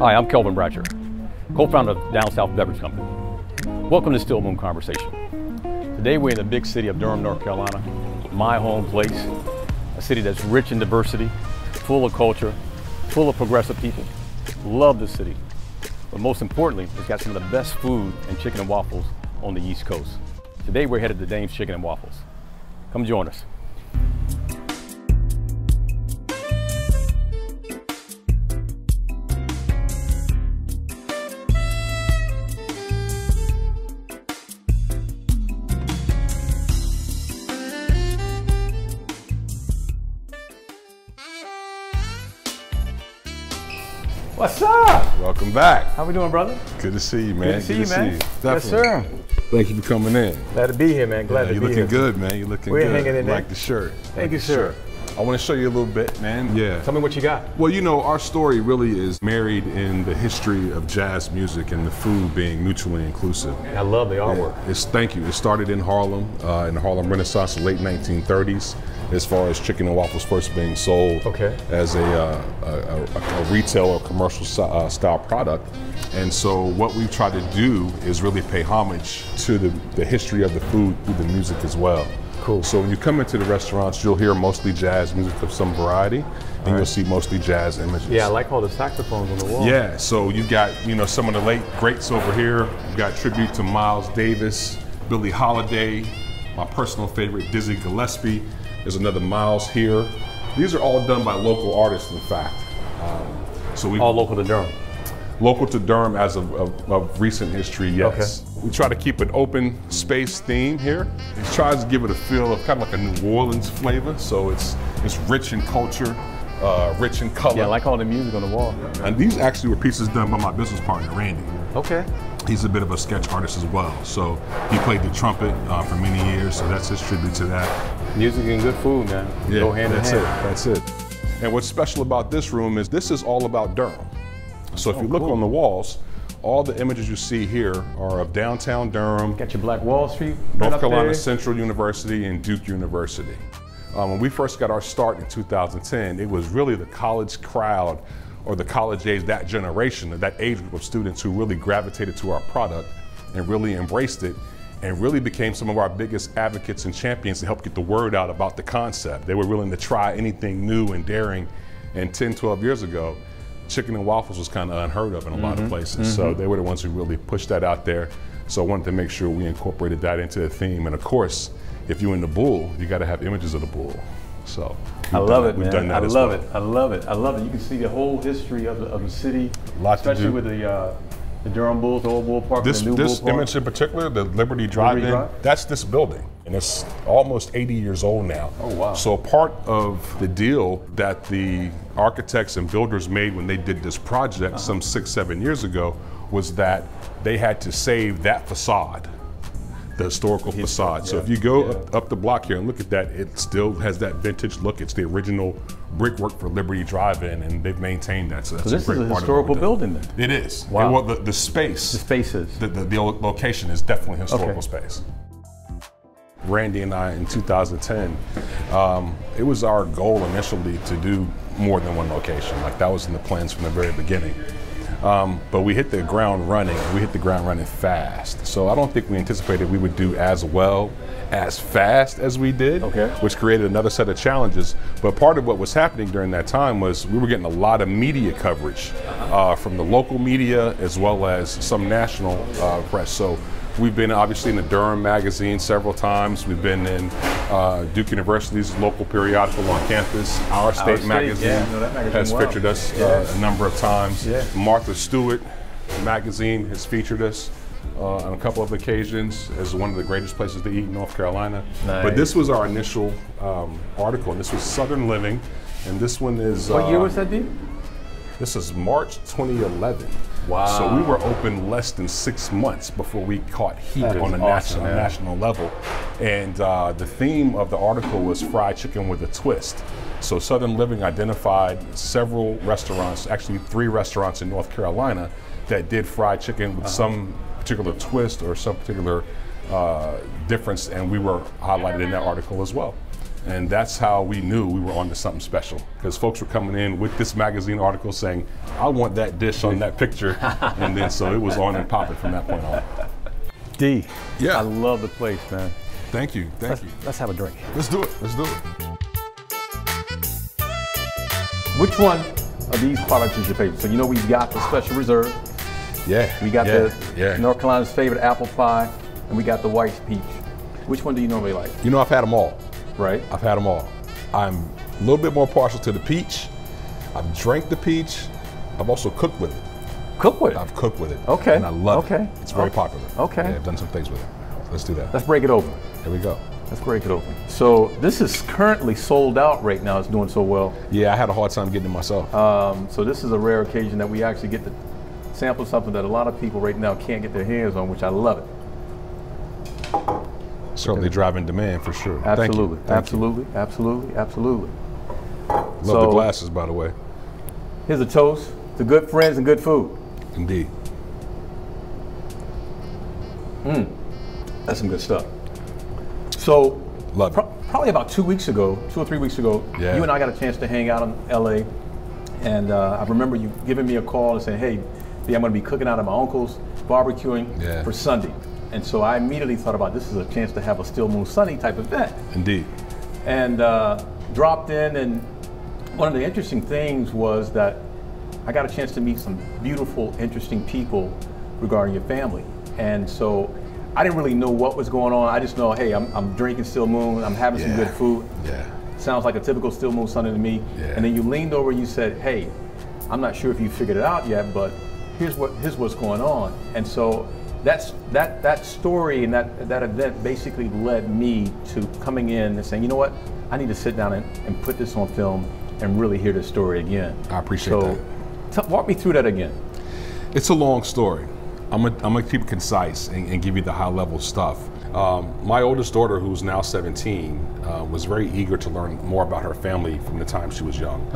Hi, I'm Kelvin Bratcher, co-founder of Down South Beverage Company. Welcome to Still Moon Conversation. Today we're in the big city of Durham, North Carolina, my home place, a city that's rich in diversity, full of culture, full of progressive people. Love the city, but most importantly, it's got some of the best food and chicken and waffles on the East Coast. Today we're headed to Dame's Chicken and Waffles. Come join us. What's up? Welcome back. How we doing, brother? Good to see you, man. Good to see you, man. Yes, sir. Thank you for coming in. Glad to be here, man. Glad to be here. You're looking good, man. You're looking good. We're hanging in there. Like the shirt. Thank you, sir. I want to show you a little bit, man. Yeah. Tell me what you got. Well, you know, our story really is married in the history of jazz music and the food being mutually inclusive. I love the artwork. Thank you. It started in Harlem, in the Harlem Renaissance, late 1930s, as far as chicken and waffles first being sold as a retail or commercial style product. And so what we try to do is really pay homage to the history of the food through the music as well. Cool. So when you come into the restaurants, you'll hear mostly jazz music of some variety, and you'll see mostly jazz images. Yeah, I like all the saxophones on the wall. Yeah, so you've got, you know, some of the late greats over here. You've got tribute to Miles Davis, Billie Holiday, my personal favorite, Dizzy Gillespie. There's another Miles here. These are all done by local artists, in fact. All local to Durham? Local to Durham as of recent history, yes. We try to keep an open space theme here. It tries to give it a feel of kind of like a New Orleans flavor, so it's rich in culture, rich in color. Yeah, I like all the music on the wall. And these actually were pieces done by my business partner, Randy. Okay. He's a bit of a sketch artist as well, so he played the trumpet for many years, so that's his tribute to that. Music and good food, man. Yeah, go hand in hand. That's it. And what's special about this room is this is all about Durham. So if you look on the walls, all the images you see here are of downtown Durham. Got your Black Wall Street. North Carolina Central University and Duke University. When we first got our start in 2010, it was really the college crowd or the college age, that generation, that age group of students who really gravitated to our product and really embraced it and really became some of our biggest advocates and champions to help get the word out about the concept. They were willing to try anything new and daring. And 10, 12 years ago, chicken and waffles was kind of unheard of in a lot of places. So they were the ones who really pushed that out there. So I wanted to make sure we incorporated that into the theme. And of course, if you're in the bull, you got to have images of the bull. So I love it, man. We've done that I as love well. it. I love it. I love it. You can see the whole history of the city, especially with the Durham Bulls, the old Bull Park, and the new Bull Park. This image in particular, the Liberty Drive-In, that's this building. And it's almost 80 years old now. Oh, wow. So part of the deal that the architects and builders made when they did this project some 6, 7 years ago was that they had to save that facade, the historical facade. So if you go up the block here and look at that, it still has that vintage look. It's the original brickwork for Liberty Drive-In, and they've maintained that. So that's this is a historical building then? It is. Wow. And, well, the space. The spaces. The location is definitely a historical space. Randy and I in 2010, it was our goal initially to do more than one location. Like that was in the plans from the very beginning. But we hit the ground running. We hit the ground running fast. So I don't think we anticipated we would do as well, as fast as we did, which created another set of challenges. But part of what was happening during that time was we were getting a lot of media coverage from the local media as well as some national press. So we've been obviously in the Durham magazine several times. We've been in Duke University's local periodical on campus. Our State magazine has featured us a number of times. Martha Stewart magazine has featured us on a couple of occasions as one of the greatest places to eat in North Carolina. But this was our initial article, and this was Southern Living, and this one is— What year was that, D? This is March 2011. Wow. So we were open less than 6 months before we caught heat on a national level. And the theme of the article was fried chicken with a twist. So Southern Living identified several restaurants, actually 3 restaurants in North Carolina that did fried chicken with some particular twist or some particular difference, and we were highlighted in that article as well. And that's how we knew we were onto something special, because folks were coming in with this magazine article saying, I want that dish on that picture. And then so it was on and popping from that point on. D, Yeah. I love the place, man. Thank you, thank you. Let's have a drink. Let's do it, let's do it. Which one of these products is your favorite? So you know we've got the Special Reserve. Yeah. We got yeah. North Carolina's favorite apple pie, and we got the white peach. Which one do you normally like? You know, I've had them all. Right. I've had them all. I'm a little bit more partial to the peach. I've drank the peach. I've also cooked with it. Cook with it? I've cooked with it. Okay. And I love Okay. it. It's very popular. Okay. Yeah, I've done some things with it. So let's do that. Let's break it open. Here we go. Let's break it open. So this is currently sold out right now. It's doing so well. Yeah, I had a hard time getting it myself. So this is a rare occasion that we actually get to sample something that a lot of people right now can't get their hands on, which I love it. Certainly driving demand for sure. Absolutely, Thank you. absolutely, absolutely, absolutely. Love So- the glasses, by the way. Here's a toast to good friends and good food. Indeed. That's some good stuff. So Love it. probably about 2 weeks ago, 2 or 3 weeks ago, Yeah. you and I got a chance to hang out in LA. And I remember you giving me a call and saying, hey, I'm going to be cooking out at my uncle's, barbecuing Yeah. for Sunday. And so I immediately thought about this is a chance to have a Still Moon Sunny type event. Indeed. And dropped in, and one of the interesting things was that I got a chance to meet some beautiful, interesting people regarding your family. And so I didn't really know what was going on. I just know, hey, I'm drinking Still Moon, I'm having some Yeah. good food. Yeah. Sounds like a typical Still Moon Sunday to me. Yeah. And then you leaned over and you said, hey, I'm not sure if you figured it out yet, but here's what's going on. And so that story and that event basically led me to coming in and saying, you know what, I need to sit down and put this on film and really hear this story again. I appreciate that. So walk me through that again. It's a long story. I'm gonna keep it concise and give you the high level stuff. My oldest daughter, who's now 17, was very eager to learn more about her family from the time she was young.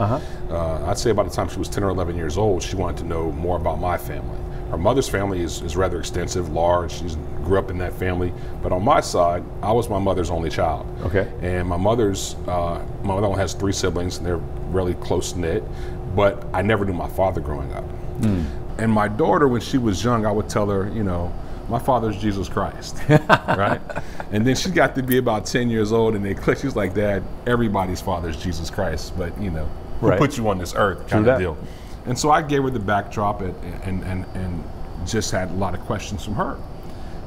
I'd say about the time she was 10 or 11 years old, she wanted to know more about my family. Her mother's family is rather extensive, large. She grew up in that family. But on my side, I was my mother's only child. Okay. And my mother only has 3 siblings, and they're really close knit. But I never knew my father growing up. And my daughter, when she was young, I would tell her, you know, my father's Jesus Christ, right? And then she got to be about 10 years old, and they clicked. She was like, Dad, everybody's father's Jesus Christ, but you know, who put you on this earth kind of deal. And so I gave her the backdrop and just had a lot of questions from her.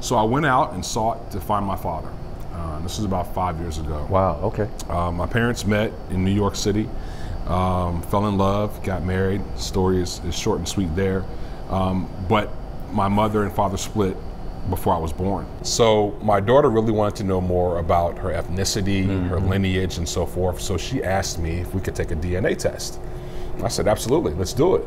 So I went out and sought to find my father. This was about 5 years ago. Wow, okay. My parents met in New York City, fell in love, got married. Story is short and sweet there. But my mother and father split before I was born. So my daughter really wanted to know more about her ethnicity, her lineage, and so forth. So she asked me if we could take a DNA test. I said, absolutely, let's do it.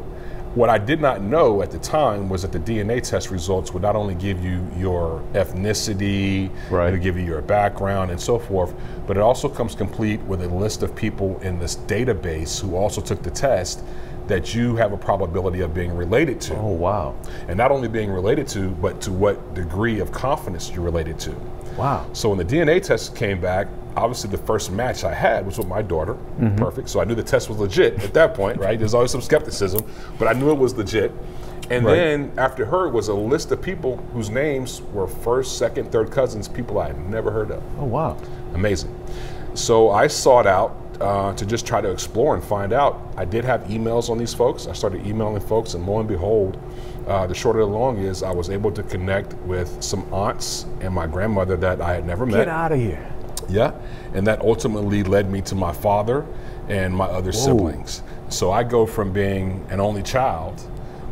What I did not know at the time was that the DNA test results would not only give you your ethnicity, it'll give you your background and so forth, but it also comes complete with a list of people in this database who also took the test that you have a probability of being related to. Oh, wow. And not only being related to, but to what degree of confidence you're related to. Wow. So when the DNA test came back, obviously the first match I had was with my daughter. Perfect. So I knew the test was legit at that point, right? There's always some skepticism, but I knew it was legit. And then after her was a list of people whose names were first, second, third cousins, people I had never heard of. Oh, wow. Amazing. So I sought out to just try to explore and find out. I did have emails on these folks. I started emailing folks, and lo and behold, the short of the long is I was able to connect with some aunts and my grandmother that I had never met. Get out of here. Yeah, and that ultimately led me to my father and my other siblings. So I go from being an only child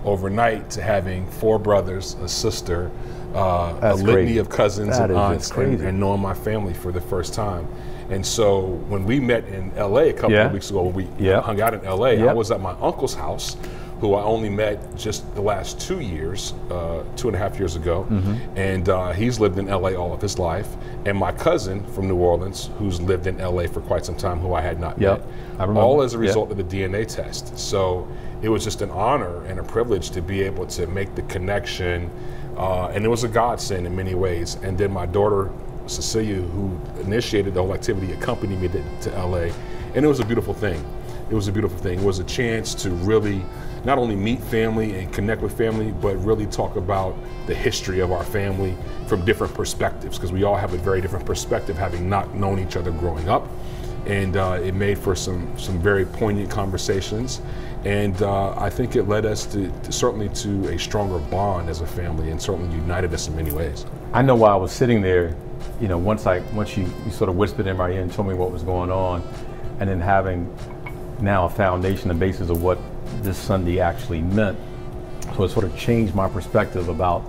overnight to having 4 brothers, a sister, a litany of cousins and aunts, and knowing my family for the first time. And so when we met in LA a couple of weeks ago, we hung out in LA, I was at my uncle's house, who I only met just the last 2 years, 2.5 years ago. And he's lived in LA all of his life. And my cousin from New Orleans, who's lived in LA for quite some time, who I had not met, all as a result of the DNA test. So it was just an honor and a privilege to be able to make the connection. And it was a godsend in many ways. And then my daughter Cecilia, who initiated the whole activity, accompanied me to LA, and it was a beautiful thing. It was a beautiful thing. It was a chance to really not only meet family and connect with family, but really talk about the history of our family from different perspectives, because we all have a very different perspective, having not known each other growing up. And it made for some very poignant conversations. And I think it led us certainly to a stronger bond as a family, and certainly united us in many ways. I know while I was sitting there, you know, once you sort of whispered in my ear and told me what was going on, and then having now a foundation, a basis of what this Sunday actually meant. So it sort of changed my perspective about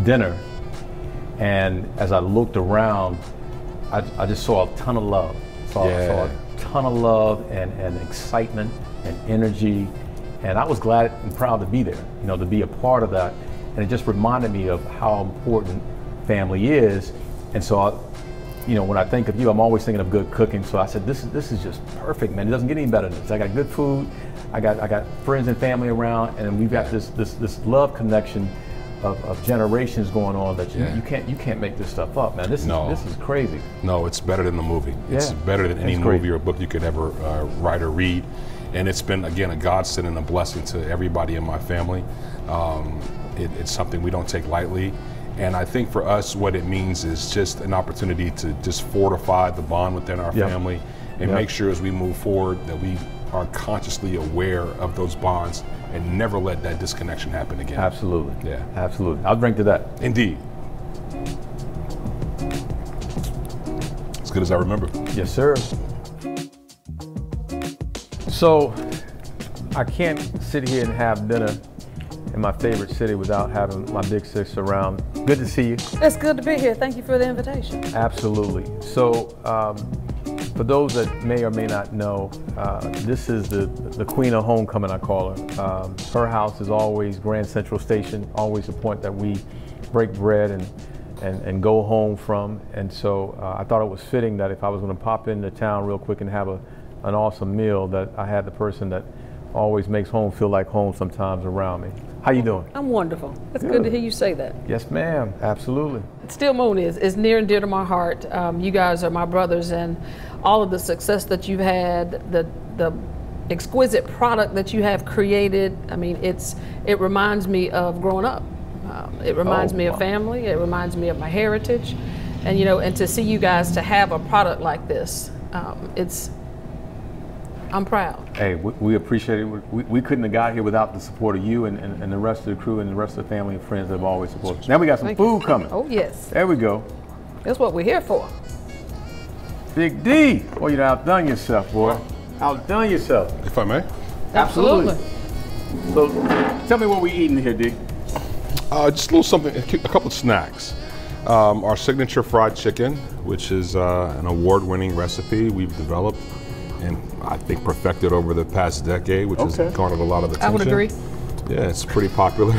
dinner. And as I looked around, I just saw a ton of love. Saw a ton of love and excitement and energy. And I was glad and proud to be there, you know, to be a part of that. And it just reminded me of how important family is. And so, you know, when I think of you, I'm always thinking of good cooking. So I said, this is just perfect, man. It doesn't get any better than this. I got good food, I got friends and family around, and we've got this love connection of generations going on that you can't make this stuff up, man. This is crazy. No, it's better than the movie. It's better than any movie or book you could ever write or read. And it's been, again, a godsend and a blessing to everybody in my family. It's something we don't take lightly. And I think for us, what it means is just an opportunity to just fortify the bond within our family and make sure as we move forward that we are consciously aware of those bonds and never let that disconnection happen again. Absolutely. Yeah. Absolutely. I'll drink to that. Indeed. As good as I remember. Yes, sir. So I can't sit here and have dinner in my favorite city without having my big sis around. Good to see you. It's good to be here. Thank you for the invitation. Absolutely. So for those that may or may not know, this is the queen of homecoming, I call her. Her house is always Grand Central Station, always the point that we break bread and go home from. And so I thought it was fitting that if I was going to pop into town real quick and have an awesome meal, that I had the person that always makes home feel like home sometimes around me. How you doing? I'm wonderful. It's good to hear you say that. Yes, ma'am. Absolutely. Steel Moon is near and dear to my heart. You guys are my brothers, and all of the success that you've had, the exquisite product that you have created. I mean, it reminds me of growing up. It reminds me of family. It reminds me of my heritage, and and to see you guys to have a product like this, I'm proud. Hey, we appreciate it. We couldn't have got here without the support of you and the rest of the crew and the rest of the family and friends that have always supported us. Now we got some food coming. Oh, yes. There we go. That's what we're here for. Big D. Boy, you outdone yourself, boy. Outdone yourself. If I may? Absolutely. So tell me what we eating here, D. Just a little something, a couple of snacks. Our signature fried chicken, which is an award-winning recipe we've developed and I think perfected over the past decade, which has garnered a lot of attention. I would agree. Yeah, it's pretty popular,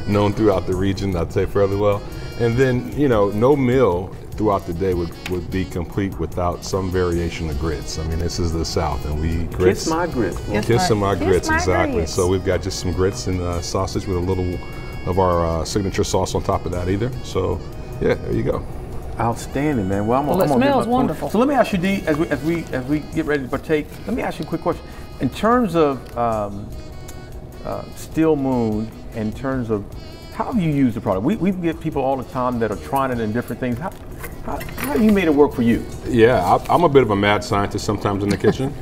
known throughout the region, I'd say fairly well. And then, no meal throughout the day would be complete without some variation of grits. I mean, this is the South, and we eat grits. Kiss my grits. Kiss my grits, exactly. So we've got just some grits and sausage with a little of our signature sauce on top of that either. So, yeah, there you go. Outstanding, man. Well, it smells wonderful. So let me ask you, D, as we get ready to partake, let me ask you a quick question. In terms of Steel Moon, in terms of how have you used the product? We get people all the time that are trying it in different things. How you made it work for you? Yeah, I'm a bit of a mad scientist sometimes in the kitchen.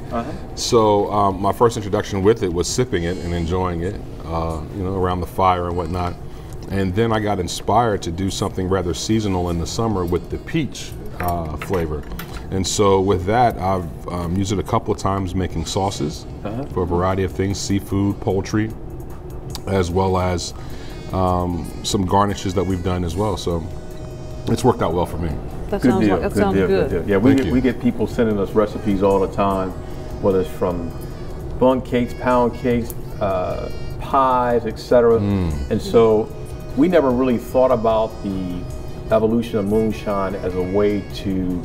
So my first introduction with it was sipping it and enjoying it, around the fire and whatnot. And then I got inspired to do something rather seasonal in the summer with the peach flavor. And so with that, I've used it a couple of times making sauces for a variety of things, seafood, poultry, as well as some garnishes that we've done as well. So it's worked out well for me. That sounds good. Yeah, we get people sending us recipes all the time, whether it's from bun cakes, pound cakes, pies, etc. And so we never really thought about the evolution of moonshine as a way to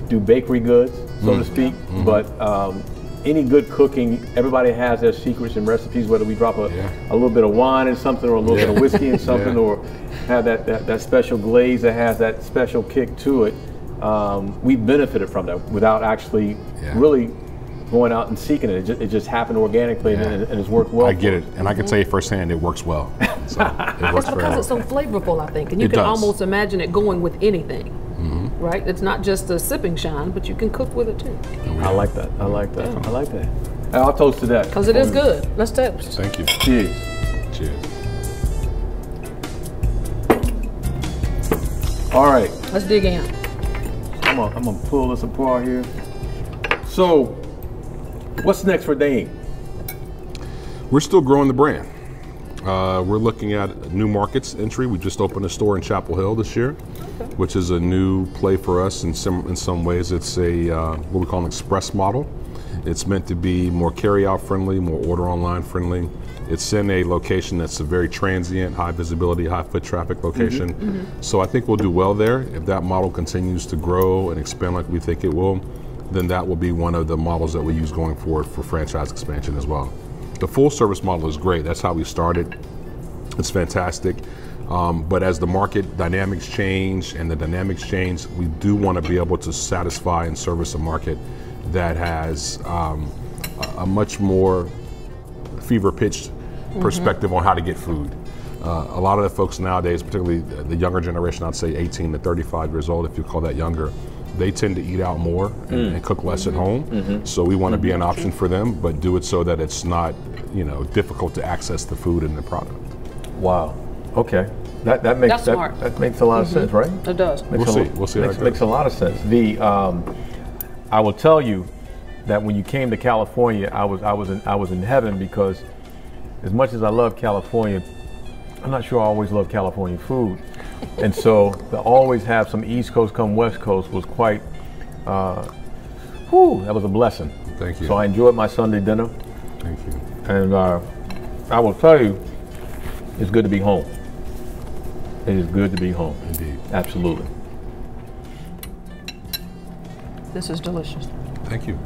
do bakery goods, so to speak. But any good cooking, everybody has their secrets and recipes, whether we drop a little bit of wine in something or a little bit of whiskey in something or have that special glaze that has that special kick to it. We benefited from that without actually really going out and seeking it. It just happened organically and it's worked well. I get it, and I can tell you firsthand, it works well. So it works because it's so flavorful, I think, and you can almost imagine it going with anything. Right? It's not just a sipping shine, but you can cook with it too. I like that. I like that. I like that. I'll toast to that. Because it is good. Let's toast. Thank you. Cheers. Cheers. All right. Let's dig in. I'm gonna pull this apart here. So, what's next for Dane? We're still growing the brand. We're looking at new markets entry. We just opened a store in Chapel Hill this year, which is a new play for us in some ways. It's a what we call an express model. It's meant to be more carry-out friendly, more order online friendly. It's in a location that's a very transient, high visibility, high foot traffic location. So I think we'll do well there. If that model continues to grow and expand like we think it will, then that will be one of the models that we use going forward for franchise expansion as well. The full service model is great. That's how we started. It's fantastic. But as the market dynamics change and the dynamics change, we do want to be able to satisfy and service a market that has a much more fever-pitched perspective on how to get food. A lot of the folks nowadays, particularly the younger generation, I'd say 18 to 35 years old, if you call that younger, they tend to eat out more and cook less at home. So we want to be an option for them, but do it so that it's not, difficult to access the food and the product. Wow. Okay. That makes smart. That makes a lot of sense, right? It does. We'll see. Makes a lot of sense. I will tell you that when you came to California, I was in heaven, because as much as I love California, I'm not sure I always love California food. And so to always have some East Coast come West Coast was quite, that was a blessing. Thank you. So I enjoyed my Sunday dinner. Thank you. And I will tell you, it's good to be home. It is good to be home. Indeed. Absolutely. This is delicious. Thank you.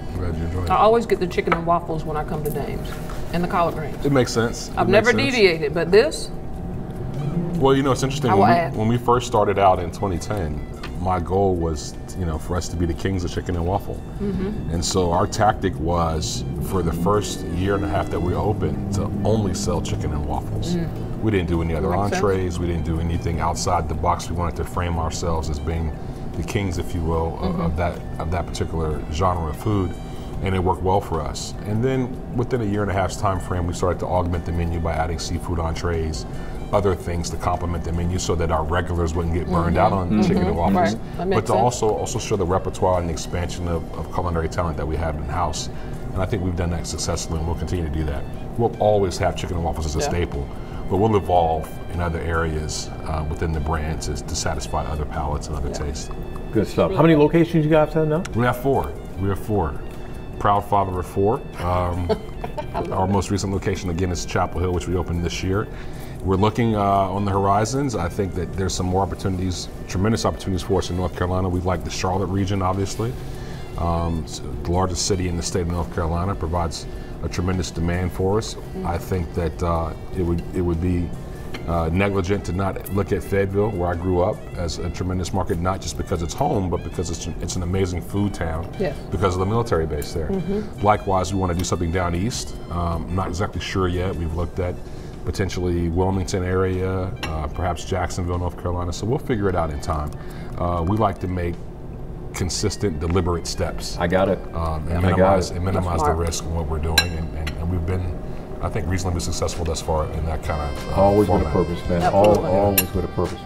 I'm glad you enjoyed it. I always get the chicken and waffles when I come to Dame's, and the collard greens. It makes sense. I've never deviated, but this? Well, it's interesting. I will add. When we first started out in 2010, my goal was, for us to be the kings of chicken and waffle. And so our tactic was, for the first year and a half that we were open, to only sell chicken and waffles. We didn't do any other entrees. We didn't do anything outside the box. We wanted to frame ourselves as being the kings, if you will, of that particular genre of food, and it worked well for us. And then within a year and a half's time frame, we started to augment the menu by adding seafood entrees, other things to complement the menu, so that our regulars wouldn't get burned out on chicken and waffles, but to also show the repertoire and the expansion of culinary talent that we have in-house. And I think we've done that successfully, and we'll continue to do that. We'll always have chicken and waffles as a staple, but we'll evolve in other areas within the brand to satisfy other palates and other tastes. Good stuff. How many locations you guys have now? We have four. Proud father of four. Our most recent location, again, is Chapel Hill, which we opened this year. We're looking on the horizons. I think that there's some more opportunities, tremendous opportunities for us in North Carolina. We like the Charlotte region, obviously. It's the largest city in the state of North Carolina, provides a tremendous demand for us. I think that it would be negligent to not look at Fayetteville, where I grew up, as a tremendous market, not just because it's home, but because it's an amazing food town, because of the military base there. Likewise, we want to do something down east. I'm not exactly sure yet. We've looked at potentially Wilmington area, perhaps Jacksonville, North Carolina, so we'll figure it out in time. We like to make consistent, deliberate steps. I got it. And minimize the risk in what we're doing, and we've been, I think, reasonably successful thus far in that kind of always format. with a purpose, man. Always with a purpose.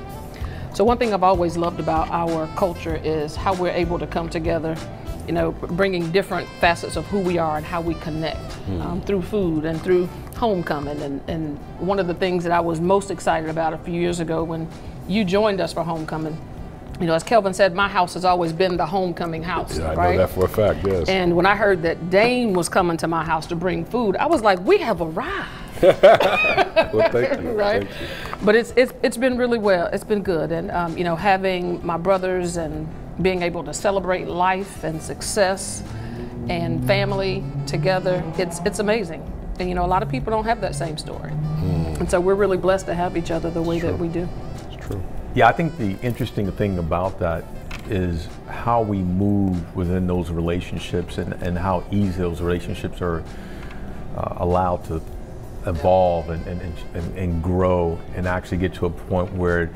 So one thing I've always loved about our culture is how we're able to come together, bringing different facets of who we are and how we connect through food and through homecoming. And one of the things that I was most excited about a few years ago when you joined us for homecoming, as Kelvin said, my house has always been the homecoming house, I right? know that for a fact, yes. And when I heard that Dane was coming to my house to bring food, I was like, we have arrived. Well, thank you. Right? Thank you. But it's been really well. It's been good. And, having my brothers and being able to celebrate life and success and family together. It's amazing. And you know, a lot of people don't have that same story. And so we're really blessed to have each other the way that we do. It's true. Yeah, I think the interesting thing about that is how we move within those relationships and how easy those relationships are allowed to evolve and grow and actually get to a point where,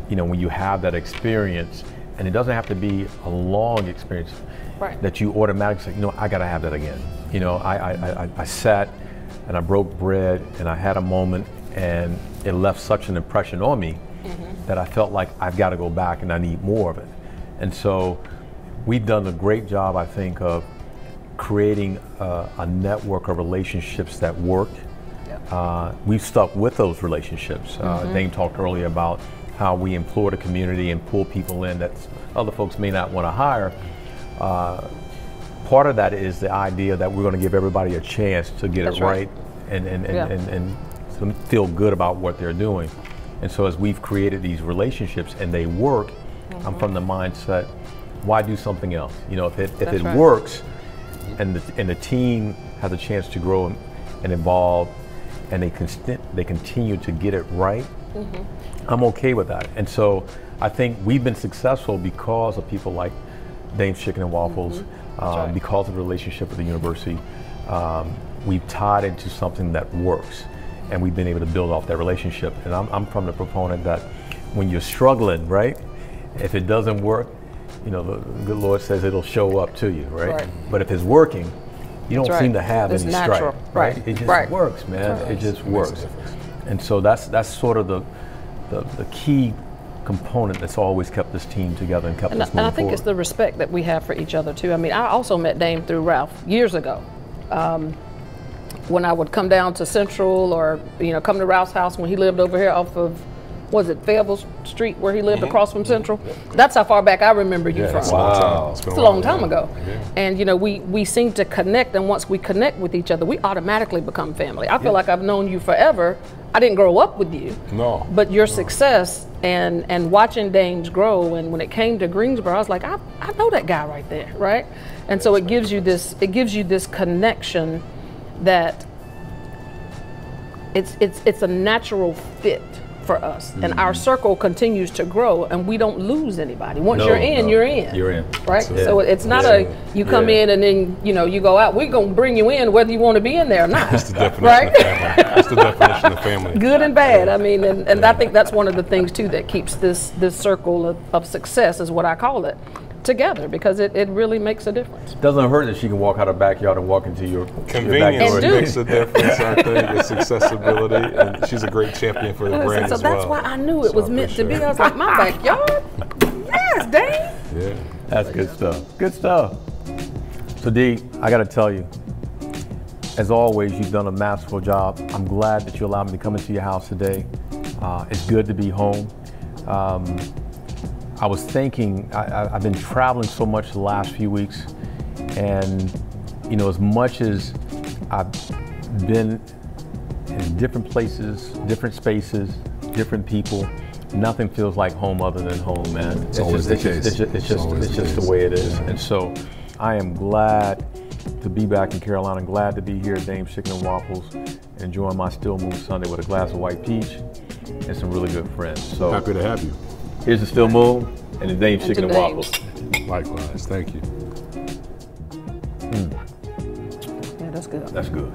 you know, when you have that experience, and it doesn't have to be a long experience, Right. that you automatically say, you know, I gotta have that again. You know, I sat and I broke bread and I had a moment and it left such an impression on me that I felt like I've got to go back and I need more of it. And so we've done a great job, I think, of creating a network of relationships that work. We've stuck with those relationships. Dane talked earlier about how we implore the community and pull people in that other folks may not want to hire. Part of that is the idea that we're going to give everybody a chance to get it right and feel good about what they're doing. And so as we've created these relationships and they work, I'm from the mindset, why do something else? You know, if it works and the team has a chance to grow and evolve and they continue to get it right, I'm okay with that. And so I think we've been successful because of people like Dame's Chicken and Waffles, because of the relationship with the university. We've tied into something that works, and we've been able to build off that relationship. And I'm from the proponent that when you're struggling, right, if it doesn't work, you know, the good Lord says it'll show up to you, right? But if it's working, you don't seem to have any strife, right? It just works, man. It just works. And so that's sort of the key component that's always kept this team together and kept us moving forward. And I think it's the respect that we have for each other too. I mean, I also met Dame through Ralph years ago. When I would come down to Central or, you know, come to Ralph's house when he lived over here off of, was it Fayetteville Street where he lived across from Central? That's how far back I remember you from. Wow. It's a long time ago. And you know, we seem to connect, and once we connect with each other, we automatically become family. I feel like I've known you forever. I didn't grow up with you. No. But your success and watching Dame's grow, and when it came to Greensboro, I was like, I know that guy right there, right? And so it gives you this connection that it's a natural fit for us, and our circle continues to grow, and we don't lose anybody. Once you're in, you're in. You're in, right? So it's not you come in and then you go out. We're gonna bring you in whether you want to be in there or not. That's the definition of family. That's the definition of family. Good and bad. I mean, and I think that's one of the things too that keeps this circle of success, is what I call it, together, because it really makes a difference. Doesn't hurt that she can walk out her backyard and walk into your convenience your makes a difference. I think it's accessibility, and she's a great champion for the brand so as well. That's why I knew it was meant to be. I was like, my backyard? Yes, Dame. Yeah, that's good stuff. Good stuff. So D, I got to tell you, as always, you've done a masterful job. I'm glad that you allowed me to come into your house today. It's good to be home. I was thinking, I've been traveling so much the last few weeks, and you know, as much as I've been in different places, different spaces, different people, nothing feels like home other than home, man. It's just the way it is. And so I am glad to be back in Carolina. I'm glad to be here at Dame's Chicken and Waffles, enjoying my Still Moon Sunday with a glass of white peach and some really good friends. So happy to have you. Here's the Still Moon and the Dame's Chicken and Waffles. Likewise, thank you. Yeah, that's good. That's good.